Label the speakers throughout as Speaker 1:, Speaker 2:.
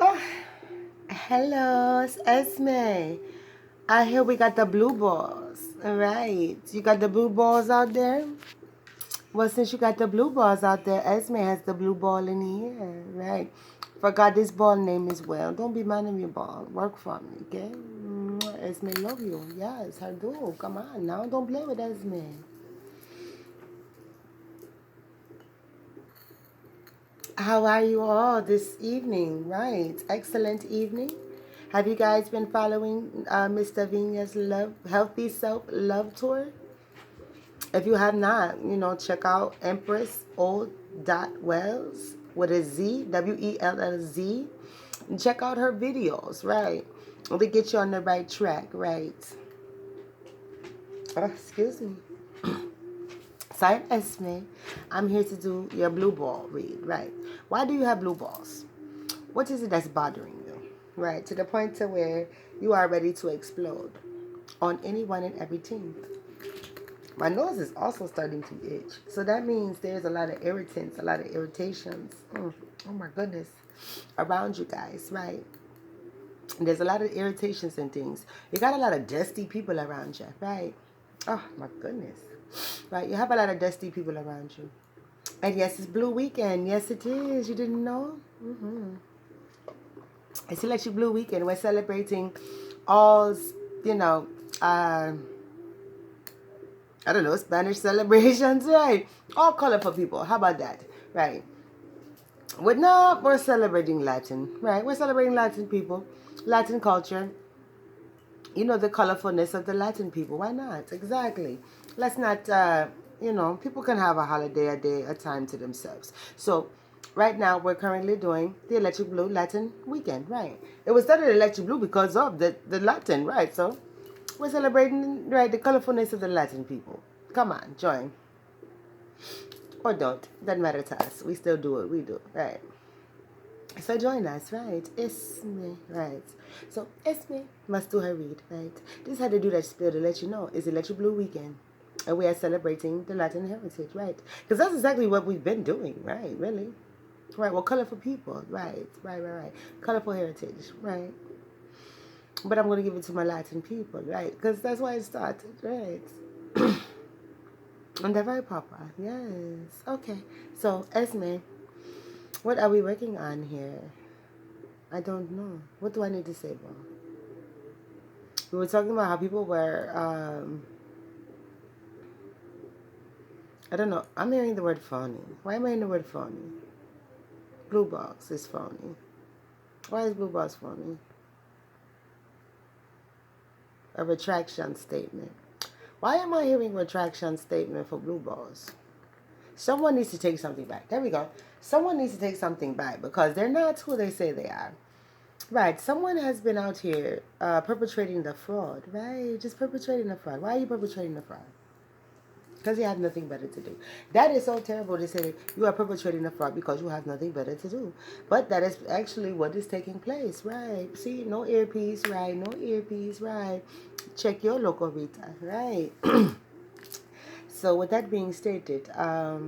Speaker 1: Oh, hello, it's Essmé. I hear we got the blue balls. All right. You got the blue balls out there? Well, since you got the blue balls out there, Essmé has the blue ball in the air. Right. Forgot this ball name as well. Don't be minding your ball. Work for me, okay? Essmé love you. Yes, I do. Come on now. Don't play with Essmé. How are you all this evening? Right. Excellent evening. Have you guys been following Miss Davina's Love Healthy Self Love Tour? If you have not, check out Empress O. Wells with a Z, WELLZ. And check out her videos, right? To get you on the right track, right? Oh, excuse me. So I'm Esme. I'm here to do your blue ball read, right? Why do you have blue balls? What is it that's bothering you, right? To the point to where you are ready to explode on anyone and every team. My nose is also starting to itch. So that means there's a lot of irritants, a lot of irritations. Oh my goodness. Around you guys, right? And there's a lot of irritations and things. You got a lot of dusty people around you, right? Oh my goodness. Right, you have a lot of dusty people around you. And yes, it's Blue Weekend. Yes, it is. You didn't know? It's Electric Blue Weekend. We're celebrating all's, you know, uh, I don't know, Spanish celebrations, right? All colorful people. How about that? Right. We're celebrating Latin, right? We're celebrating Latin people, Latin culture. The colorfulness of the Latin people. Why not? Exactly. Let's not, people can have a holiday, a day, a time to themselves. So, right now, we're currently doing the Electric Blue Latin Weekend, right? It was started Electric Blue because of the Latin, right? So, we're celebrating, right, the colorfulness of the Latin people. Come on, join. Or don't. Doesn't matter to us. We still do what we do, right? So join us, right? Essmé, right? So Essmé must do her read, right? This is how to do that spiel to let you know. It's Electric Blue Weekend. And we are celebrating the Latin heritage, right? Because that's exactly what we've been doing, right? Really? Right, well, colorful people, right. Colorful heritage, right? But I'm going to give it to my Latin people, right? Because that's why it started, right? And they're very proper, yes. Okay, so Essmé, what are we working on here? I don't know. What do I need to say, bro? We were talking about how people were, I don't know. I'm hearing the word phony. Why am I hearing the word phony? Blue box is phony. Why is blue box phony? A retraction statement. Why am I hearing retraction statement for blue balls? Someone needs to take something back. There we go. Someone needs to take something back because they're not who they say they are. Right. Someone has been out here perpetrating the fraud, right? Just perpetrating the fraud. Why are you perpetrating the fraud? Because you have nothing better to do. That is so terrible to say you are perpetrating a fraud because you have nothing better to do. But that is actually what is taking place, right? See, no earpiece, right? No earpiece, right? Check your local Rita, right? So with that being stated, yeah,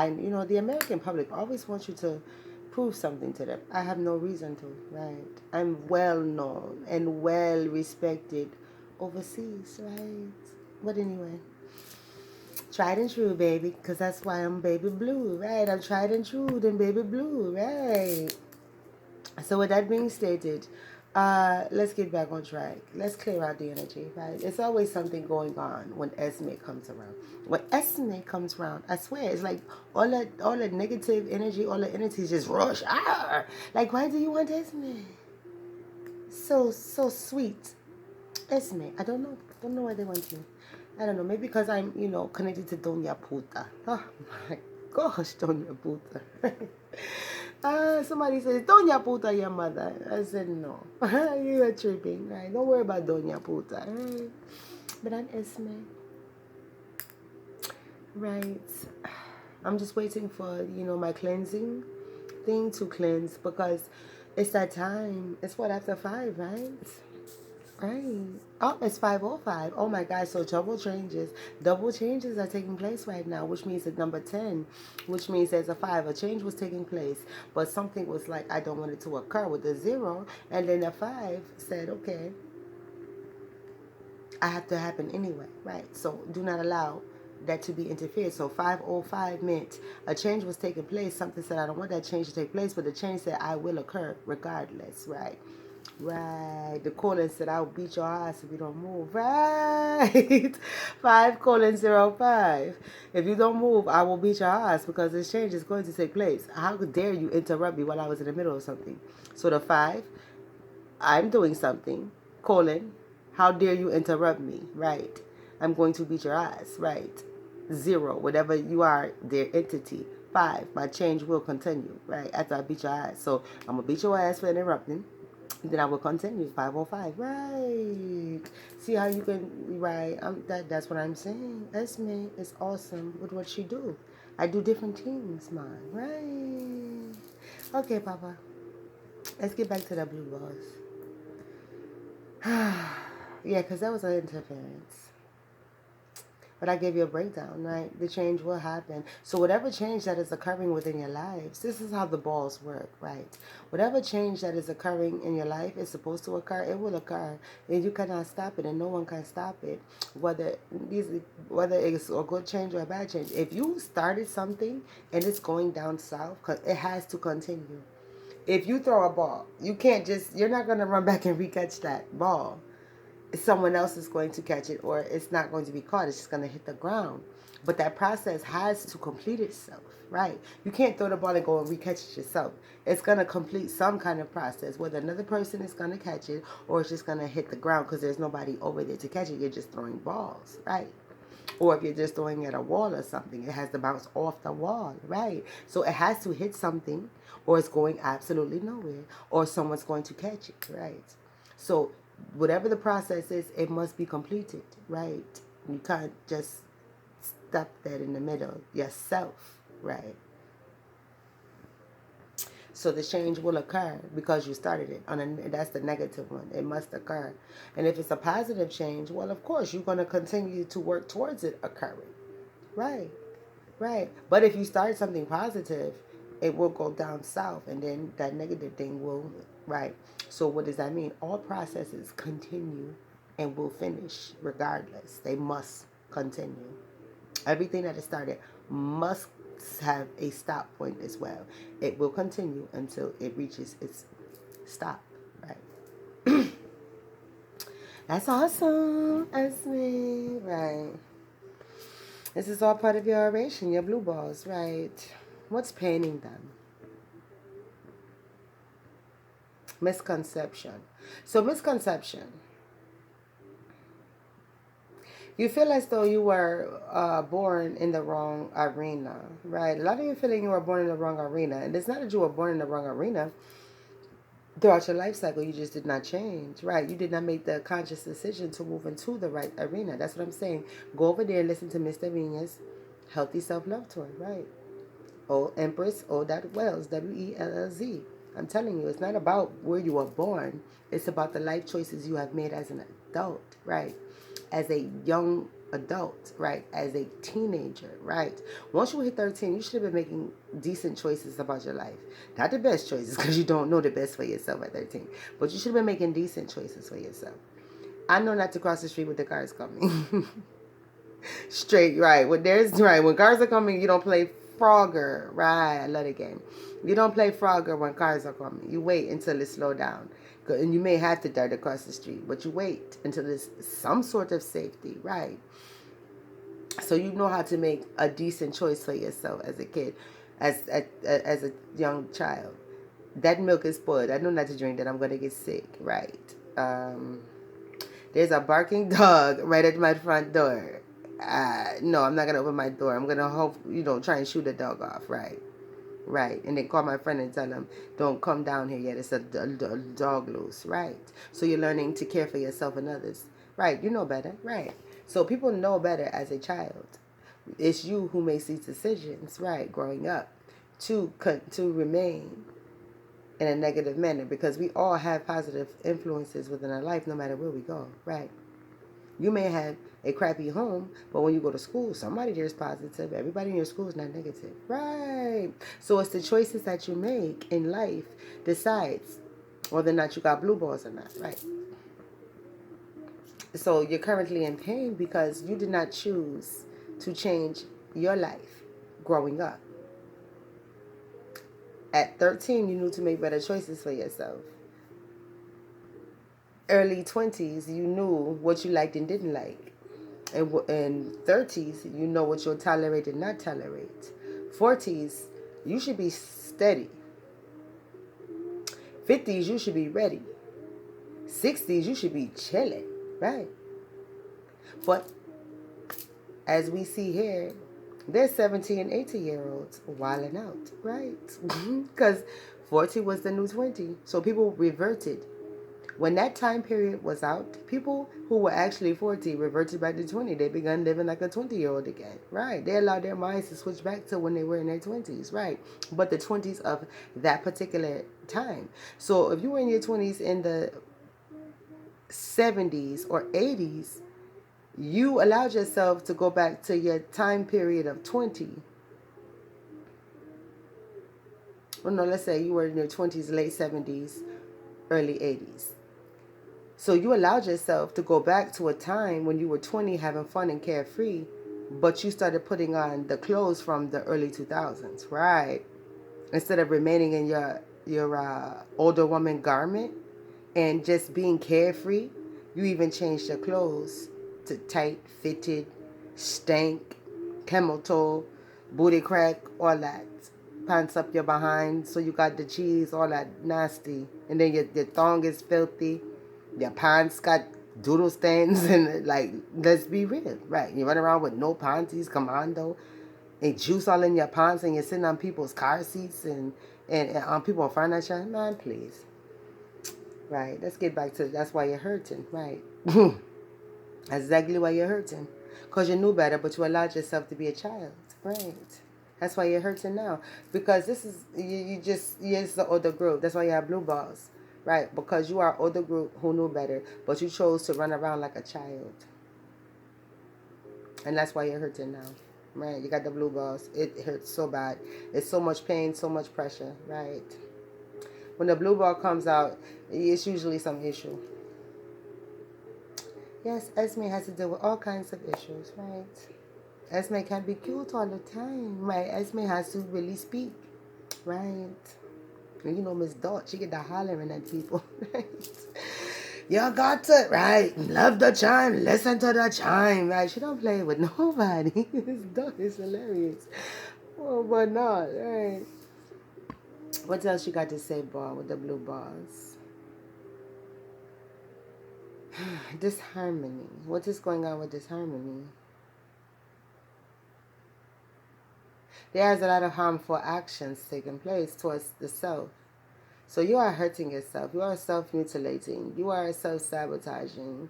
Speaker 1: the American public always wants you to prove something to them. I have no reason to, right? I'm well known and well respected overseas, right? But anyway, tried and true, baby, because that's why I'm baby blue, right? I'm tried and true, then baby blue, right? So with that being stated, let's get back on track. Let's clear out the energy, right? It's always something going on when Essmé comes around. When Essmé comes around, I swear, it's like all that negative energy, all the energy just rush. Ah! Like, why do you want Essmé? So sweet. Essmé, I don't know. Don't know why they want you. I don't know. Maybe because I'm, connected to Doña Puta. Oh my gosh, Doña Puta. Somebody says, Doña Puta, your mother. I said, no. You are tripping, right? Don't worry about Doña Puta. Right? But I'm Essmé. Right. I'm just waiting for, my cleansing thing to cleanse because it's that time. It's what, after 5, right? Right. Oh, it's 5:05. Oh my God. So double changes are taking place right now, which means at number 10, which means there's a 5. A change was taking place, but something was like, I don't want it to occur with the 0. And then a 5 said, okay, I have to happen anyway. Right. So do not allow that to be interfered. So 5:05 meant a change was taking place. Something said, I don't want that change to take place, but the change said, I will occur regardless. Right. Right. The colon said, I'll beat your ass if you don't move. Right. 5:05. If you don't move, I will beat your ass because this change is going to take place. How dare you interrupt me while I was in the middle of something? So the 5, I'm doing something. Colon, how dare you interrupt me? Right. I'm going to beat your ass. Right. 0, whatever you are, their entity. 5, my change will continue. Right. After I beat your ass. So I'm going to beat your ass for interrupting. Then I will continue 5:05. Right. See how you can, right. That's what I'm saying. Essmé is awesome with what she do. I do different things, man. Right. Okay, Papa. Let's get back to the blue balls. Yeah, because that was an interference. But I gave you a breakdown, right? The change will happen. So whatever change that is occurring within your lives, this is how the balls work, right? Whatever change that is occurring in your life is supposed to occur, it will occur. And you cannot stop it, and no one can stop it. Whether it's a good change or a bad change. If you started something and it's going down south, it has to continue. If you throw a ball, you're not going to run back and recatch that ball. Someone else is going to catch it, or it's not going to be caught. It's just going to hit the ground. But that process has to complete itself, right? You can't throw the ball and go and recatch it yourself. It's going to complete some kind of process, whether another person is going to catch it or it's just going to hit the ground because there's nobody over there to catch it. You're just throwing balls, right? Or if you're just throwing at a wall or something, it has to bounce off the wall, right? So it has to hit something, or it's going absolutely nowhere, or someone's going to catch it, right? So whatever the process is, it must be completed, right? You can't just stop that in the middle yourself, right? So the change will occur because you started it. That's the negative one. It must occur. And if it's a positive change, well, of course, you're going to continue to work towards it occurring. Right, right. But if you start something positive, it will go down south, and then that negative thing will, right. So what does that mean? All processes continue and will finish regardless. They must continue. Everything that is started must have a stop point as well. It will continue until it reaches its stop, right? That's awesome. That's me, right? This is all part of your oration, your blue balls, right? What's paining them? Misconception. So misconception. You feel as though you were born in the wrong arena, right? A lot of you feeling you were born in the wrong arena. And it's not that you were born in the wrong arena. Throughout your life cycle, you just did not change, right? You did not make the conscious decision to move into the right arena. That's what I'm saying. Go over there and listen to Mr. Venus' Healthy Self-Love Tour, right? O Empress O. Wells, WELLZ. I'm telling you, it's not about where you were born. It's about the life choices you have made as an adult, right? As a young adult, right? As a teenager, right? Once you hit 13, you should have been making decent choices about your life. Not the best choices, because you don't know the best for yourself at 13. But you should have been making decent choices for yourself. I know not to cross the street with the cars coming. Straight, right. When cars are coming, you don't play Frogger. Right, I love the game. You don't play Frogger when cars are coming. You wait until it slow down. And you may have to dart across the street, but you wait until there's some sort of safety, right? So you know how to make a decent choice for yourself as a kid, as a young child. That milk is spoiled. I know not to drink that. I'm going to get sick, right? There's a barking dog right at my front door. No, I'm not going to open my door. I'm going to hope, try and shoot the dog off, right? Right. And then call my friend and tell them, don't come down here yet. It's a dog loose, right? So you're learning to care for yourself and others. Right. You know better, right? So people know better as a child. It's you who makes these decisions, right, growing up, to remain in a negative manner, because we all have positive influences within our life no matter where we go, right? You may have a crappy home, but when you go to school, somebody there is positive. Everybody in your school is not negative, right? So it's the choices that you make in life decides whether or not you got blue balls or not, right? So you're currently in pain because you did not choose to change your life growing up. At 13, you knew to make better choices for yourself. Early 20s, you knew what you liked and didn't like. And 30s, you know what you'll tolerate and not tolerate. 40s, you should be steady. 50s, you should be ready. 60s, you should be chilling, right? But as we see here, there's 17 and 18-year-olds wilding out, right? Because 40 was the new 20. So people reverted. When that time period was out, people who were actually 40 reverted back to 20. They began living like a 20-year-old again, right? They allowed their minds to switch back to when they were in their 20s, right? But the 20s of that particular time. So if you were in your 20s in the 70s or 80s, you allowed yourself to go back to your time period of 20. Well, no, let's say you were in your 20s, late 70s, early 80s. So you allowed yourself to go back to a time when you were 20 having fun and carefree, but you started putting on the clothes from the early 2000s, right? Instead of remaining in your older woman garment and just being carefree, you even changed your clothes to tight, fitted, stank, camel toe, booty crack, all that. Pants up your behind, so you got the cheese, all that nasty. And then your thong is filthy. Your pants got doodle stains and like, let's be real, right? You run around with no panties, commando, and juice all in your pants, and you're sitting on people's car seats and on people's furniture. Man, please. Right, let's get back to that's why you're hurting, right? That's exactly why you're hurting. Because you knew better, but you allowed yourself to be a child, right? That's why you're hurting now. Because this is, you're the older group. That's why you have blue balls. Right, because you are older group who knew better, but you chose to run around like a child. And that's why you're hurting now. Right, you got the blue balls. It hurts so bad. It's so much pain, so much pressure, right? When the blue ball comes out, it's usually some issue. Yes, Essmé has to deal with all kinds of issues, right? Essmé can't be cute all the time, right? Essmé has to really speak, right? And you know Miss Dot, she get the hollering at people, right? Y'all got to, right? Love the chime, listen to the chime, right? She don't play with nobody. Miss Dot is hilarious. Oh, but not, right? What else you got to say, boy, with the blue balls? Disharmony. What is going on with disharmony? There's a lot of harmful actions taking place towards the self. So you are hurting yourself. You are self-mutilating. You are self-sabotaging.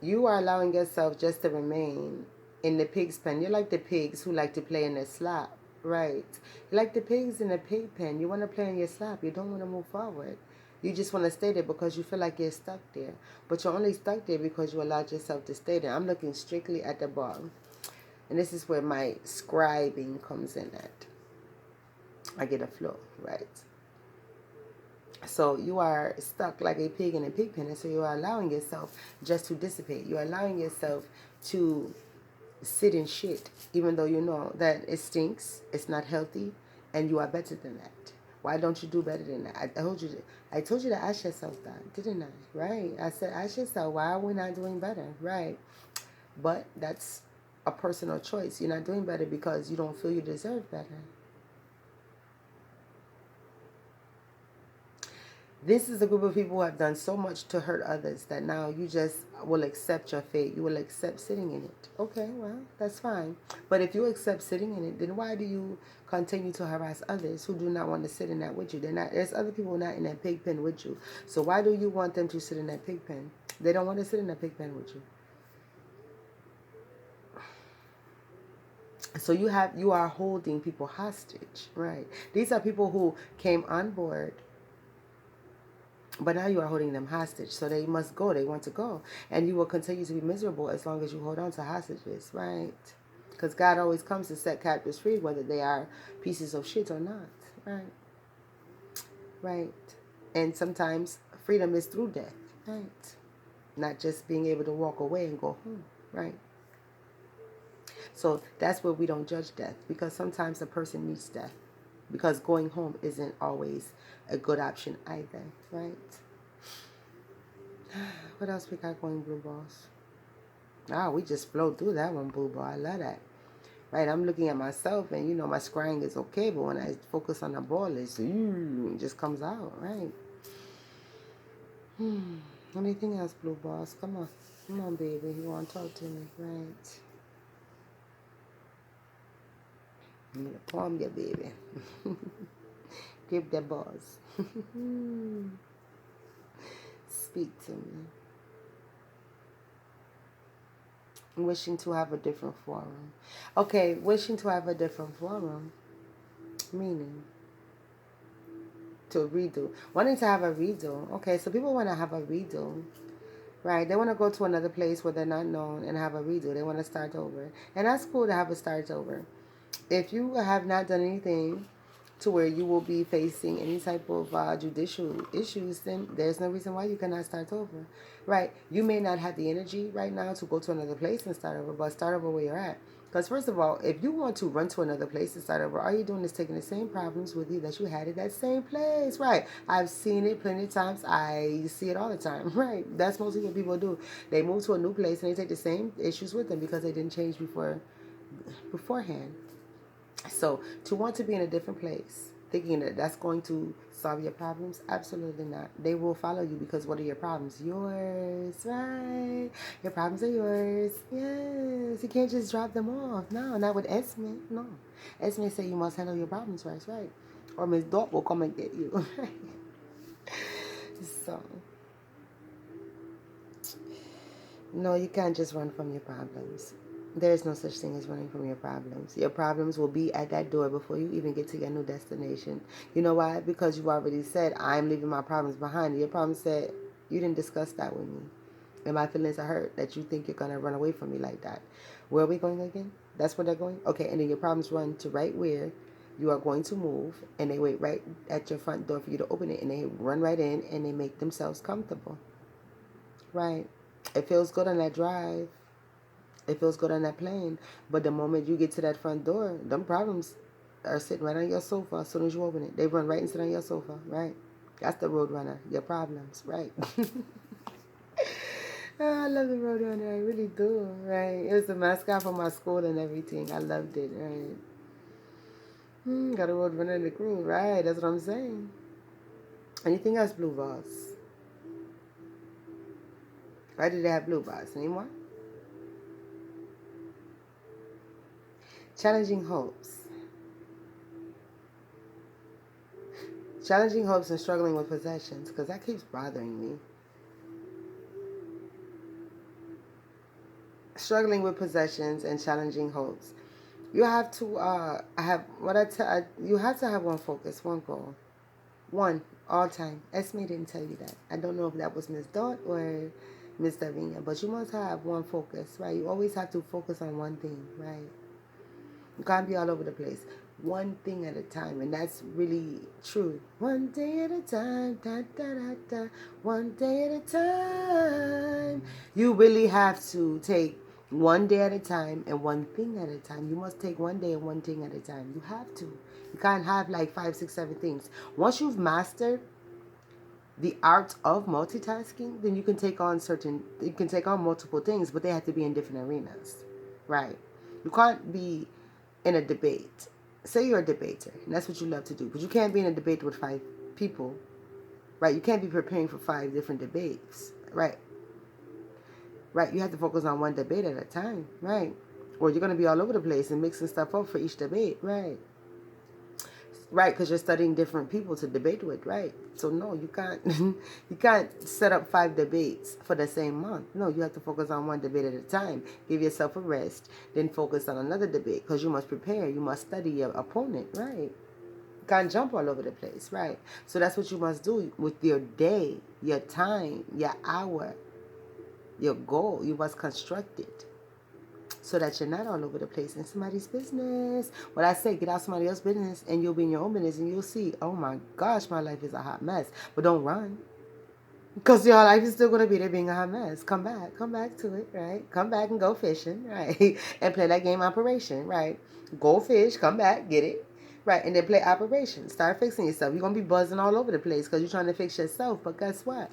Speaker 1: You are allowing yourself just to remain in the pig's pen. You're like the pigs who like to play in their slop, right? You're like the pigs in a pig pen. You want to play in your slop. You don't want to move forward. You just want to stay there because you feel like you're stuck there. But you're only stuck there because you allowed yourself to stay there. I'm looking strictly at the bottom. And this is where my scribing comes in at. I get a flow, right? So you are stuck like a pig in a pig pen. And so you are allowing yourself just to dissipate. You're allowing yourself to sit in shit, even though you know that it stinks, it's not healthy, and you are better than that. Why don't you do better than that? I told you to ask yourself that, didn't I? Right? I said, ask yourself, why are we not doing better? Right? But that's a personal choice. You're not doing better because you don't feel you deserve better. This is a group of people who have done so much to hurt others that now you just will accept your fate. You will accept sitting in it. Okay, well, that's fine. But if you accept sitting in it, then why do you continue to harass others who do not want to sit in that with you? There's other people not in that pig pen with you. So why do you want them to sit in that pig pen? They don't want to sit in that pig pen with you. So you are holding people hostage, right? These are people who came on board, but now you are holding them hostage. So they must go. They want to go, and you will continue to be miserable as long as you hold on to hostages, right? Because God always comes to set captives free, whether they are pieces of shit or not, right? Right. And sometimes freedom is through death, right? Not just being able to walk away and go home, right? So that's where we don't judge death, because sometimes a person needs death, because going home isn't always a good option either, right? What else we got going, Blue Balls? Ah, we just flowed through that one, Blue Ball. I love that. Right, I'm looking at myself, and my scrying is okay, but when I focus on the ball, it just comes out, right? Anything else, Blue Balls? Come on, baby. You want to talk to me, right? I'm gonna palm you, baby. Grip the balls. Speak to me. Wishing to have a different forum. Okay, wishing to have a different forum. Meaning to redo. Wanting to have a redo. Okay, so people want to have a redo. Right, they want to go to another place where they're not known and have a redo. They want to start over. And that's cool to have a start over. If you have not done anything to where you will be facing any type of judicial issues, then there's no reason why you cannot start over. Right, you may not have the energy right now to go to another place and start over, but start over where you're at. Because first of all, if you want to run to another place and start over, all you're doing is taking the same problems with you that you had at that same place. Right, I've seen it plenty of times. I see it all the time. Right, that's mostly what people do. They move to a new place and they take the same issues with them because they didn't change beforehand. So to want to be in a different place, thinking that that's going to solve your problems, absolutely not. They will follow you because what are your problems? Yours, right? Your problems are yours. Yes. You can't just drop them off. No, not with Essmé. No. Essmé say you must handle your problems first, right? Or Miss Dot will come and get you. So, no, you can't just run from your problems. There is no such thing as running from your problems. Your problems will be at that door before you even get to your new destination. You know why? Because you already said, I'm leaving my problems behind. Your problem said, you didn't discuss that with me. And my feelings are hurt that you think you're going to run away from me like that. Where are we going again? That's where they're going? Okay, and then your problems run to right where you are going to move, and they wait right at your front door for you to open it, and they run right in, and they make themselves comfortable. Right? It feels good on that drive. It feels good on that plane. But the moment you get to that front door, them problems are sitting right on your sofa as soon as you open it. They run right and sit on your sofa, right? That's the road runner, your problems, right? Oh, I love the road runner, I really do, right? It was the mascot for my school and everything. I loved it, right? Got a road runner in the crew, right? That's what I'm saying. Anything else, Blue Boss? Why did they have Blue Boss? Anymore? Challenging hopes. Challenging hopes and struggling with possessions, because that keeps bothering me. Struggling with possessions and challenging hopes. You have to you have to have one focus, one goal. One, all time. Esme didn't tell you that. I don't know if that was Miss Dot or Miss Davinia, but you must have one focus, right? You always have to focus on one thing, right? You can't be all over the place. One thing at a time, and that's really true. One day at a time, da da da da. One day at a time. You really have to take one day at a time and one thing at a time. You must take one day and one thing at a time. You have to. You can't have like 5, 6, 7 things. Once you've mastered the art of multitasking, then you can take on multiple things, but they have to be in different arenas, right? You can't be in a debate. Say you're a debater, and that's what you love to do, but you can't be in a debate with 5 people, right? You can't be preparing for 5 different debates, right? Right, you have to focus on one debate at a time, right? Or you're going to be all over the place and mixing stuff up for each debate, right? Right, because you're studying different people to debate with, right? So no, you can't you can't set up 5 debates for the same month. No, you have to focus on one debate at a time. Give yourself a rest, then focus on another debate because you must prepare. You must study your opponent, right? You can't jump all over the place, right? So that's what you must do with your day, your time, your hour, your goal. You must construct it so that you're not all over the place in somebody's business. What I say, get out somebody else's business and you'll be in your own business and you'll see, oh my gosh, my life is a hot mess. But don't run. Because your life is still going to be there being a hot mess. Come back to it, right? Come back and go fishing, right? And play that game Operation, right? Go fish, come back, get it, right? And then play Operation. Start fixing yourself. You're going to be buzzing all over the place because you're trying to fix yourself. But guess what?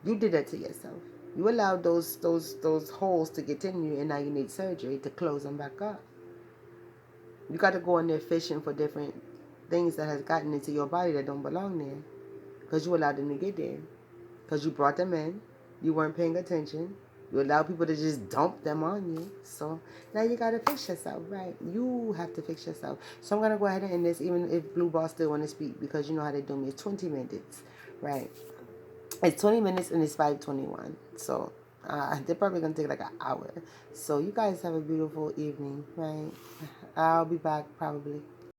Speaker 1: You did that to yourself. You allowed those holes to get in you, and now you need surgery to close them back up. You got to go in there fishing for different things that has gotten into your body that don't belong there, because you allowed them to get there, because you brought them in. You weren't paying attention. You allowed people to just dump them on you. So now you got to fix yourself, right? You have to fix yourself. So I'm gonna go ahead and end this, even if Blue Ball still want to speak, because you know how they do me. It's 20 minutes, right? It's 20 minutes and it's 5:21. So they're probably going to take like an hour. So you guys have a beautiful evening, right? I'll be back probably.